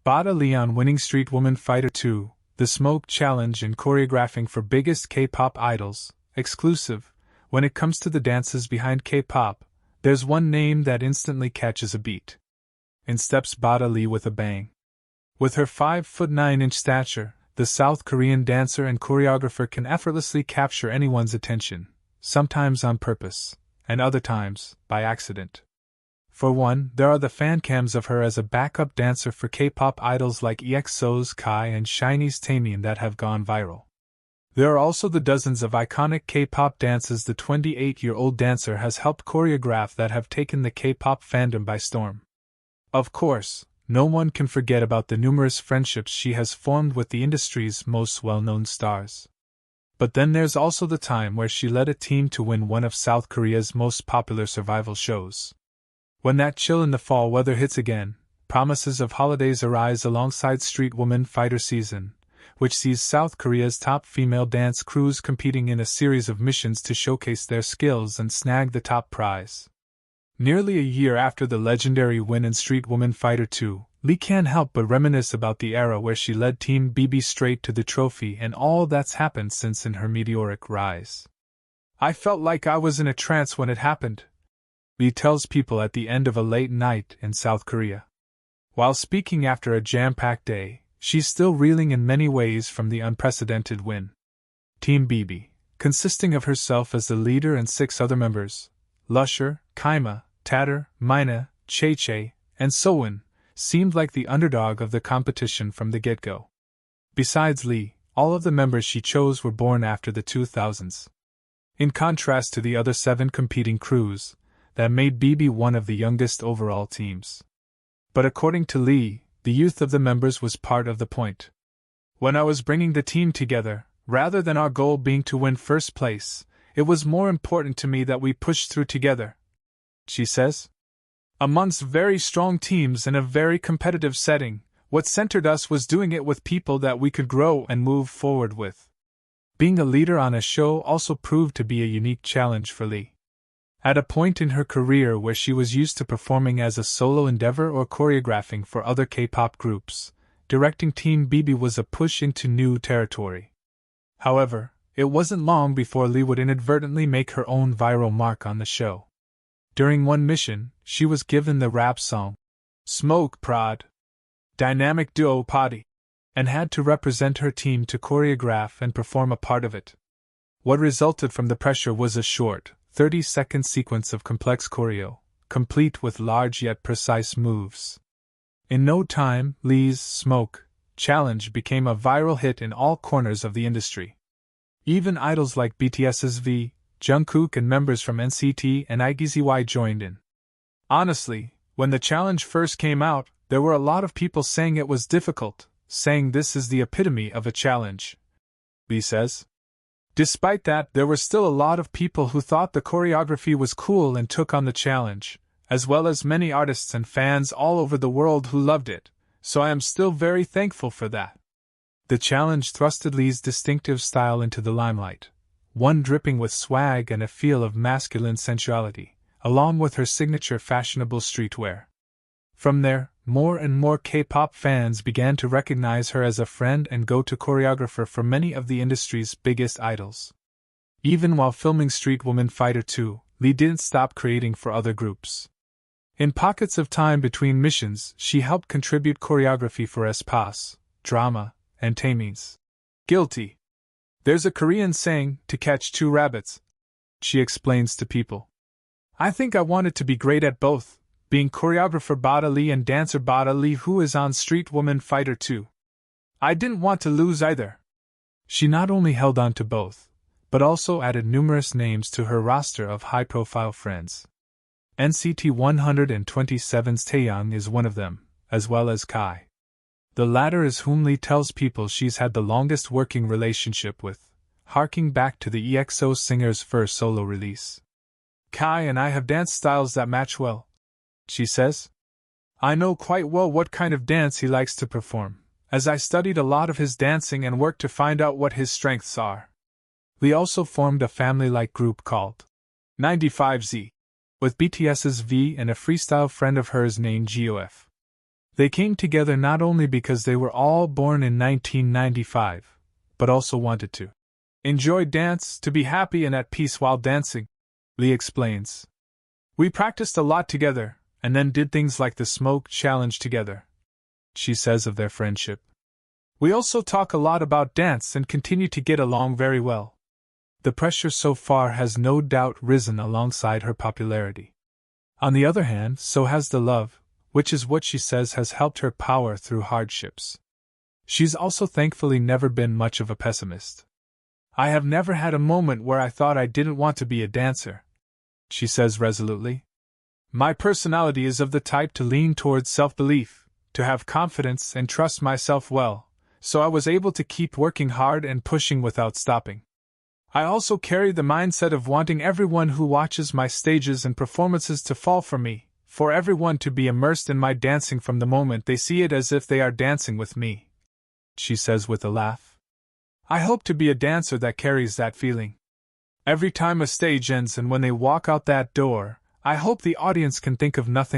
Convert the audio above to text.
Bada Lee on winning Street Woman Fighter 2, the Smoke Challenge in choreographing for biggest K-pop idols, exclusive. When it comes to the dances behind K-pop, there's one name that instantly catches a beat. In steps Bada Lee with a bang. With her 5'9" stature, the South Korean dancer and choreographer can effortlessly capture anyone's attention, sometimes on purpose, and other times, by accident. For one, there are the fancams of her as a backup dancer for K-pop idols like EXO's Kai and SHINee's Taemin that have gone viral. There are also the dozens of iconic K-pop dances the 28-year-old dancer has helped choreograph that have taken the K-pop fandom by storm. Of course, no one can forget about the numerous friendships she has formed with the industry's most well-known stars. But then there's also the time where she led a team to win one of South Korea's most popular survival shows. When that chill in the fall weather hits again, promises of holidays arise alongside Street Woman Fighter season, which sees South Korea's top female dance crews competing in a series of missions to showcase their skills and snag the top prize. Nearly a year after the legendary win in Street Woman Fighter 2, Lee can't help but reminisce about the era where she led Team BB straight to the trophy and all that's happened since in her meteoric rise. "I felt like I was in a trance when it happened," Lee tells people at the end of a late night in South Korea. While speaking after a jam-packed day, she's still reeling in many ways from the unprecedented win. Team BB, consisting of herself as the leader and 6 other members, Lusher, Kaima, Tatter, Mina, Che, and Sowon, seemed like the underdog of the competition from the get-go. Besides Lee, all of the members she chose were born after the 2000s. In contrast to the other 7 competing crews, that made BB one of the youngest overall teams. But according to Lee, the youth of the members was part of the point. "When I was bringing the team together, rather than our goal being to win first place, it was more important to me that we pushed through together," she says. "Amongst very strong teams in a very competitive setting, what centered us was doing it with people that we could grow and move forward with." Being a leader on a show also proved to be a unique challenge for Lee. At a point in her career where she was used to performing as a solo endeavor or choreographing for other K-pop groups, directing Team BB was a push into new territory. However, it wasn't long before Lee would inadvertently make her own viral mark on the show. During one mission, she was given the rap song Smoke Prod Dynamic Duo Potty, and had to represent her team to choreograph and perform a part of it. What resulted from the pressure was a short, 30-second sequence of complex choreo, complete with large yet precise moves. In no time, Lee's Smoke Challenge became a viral hit in all corners of the industry. Even idols like BTS's V, Jungkook and members from NCT and IGZY joined in. Honestly, when the challenge first came out, there were a lot of people saying it was difficult, saying this is the epitome of a challenge, Lee says. Despite that, there were still a lot of people who thought the choreography was cool and took on the challenge, as well as many artists and fans all over the world who loved it, so I am still very thankful for that. The challenge thrusted Lee's distinctive style into the limelight, one dripping with swag and a feel of masculine sensuality, along with her signature fashionable streetwear. From there, more and more K-pop fans began to recognize her as a friend and go-to choreographer for many of the industry's biggest idols. Even while filming Street Woman Fighter 2, Lee didn't stop creating for other groups. In pockets of time between missions, she helped contribute choreography for Espace, Drama, and Taemin's Guilty. "There's a Korean saying, to catch 2 rabbits," she explains to people. "I think I wanted to be great at both, being choreographer Bada Lee and dancer Bada Lee who is on Street Woman Fighter 2. I didn't want to lose either." She not only held on to both, but also added numerous names to her roster of high-profile friends. NCT 127's Taeyoung is one of them, as well as Kai. The latter is whom Lee tells people she's had the longest working relationship with, harking back to the EXO singer's first solo release. "Kai and I have dance styles that match well," she says. "I know quite well what kind of dance he likes to perform, as I studied a lot of his dancing and worked to find out what his strengths are." Lee also formed a family-like group called 95Z, with BTS's V and a freestyle friend of hers named GOF. They came together not only because they were all born in 1995, but also wanted to enjoy dance, to be happy and at peace while dancing, Lee explains. We practiced a lot together, and then did things like the smoke challenge together, she says of their friendship. We also talk a lot about dance and continue to get along very well. The pressure so far has no doubt risen alongside her popularity. On the other hand, so has the love, which is what she says has helped her power through hardships. She's also thankfully never been much of a pessimist. I have never had a moment where I thought I didn't want to be a dancer, she says resolutely. My personality is of the type to lean towards self-belief, to have confidence and trust myself well, so I was able to keep working hard and pushing without stopping. I also carry the mindset of wanting everyone who watches my stages and performances to fall for me, for everyone to be immersed in my dancing from the moment they see it as if they are dancing with me, she says with a laugh. I hope to be a dancer that carries that feeling. Every time a stage ends and when they walk out that door, I hope the audience can think of nothing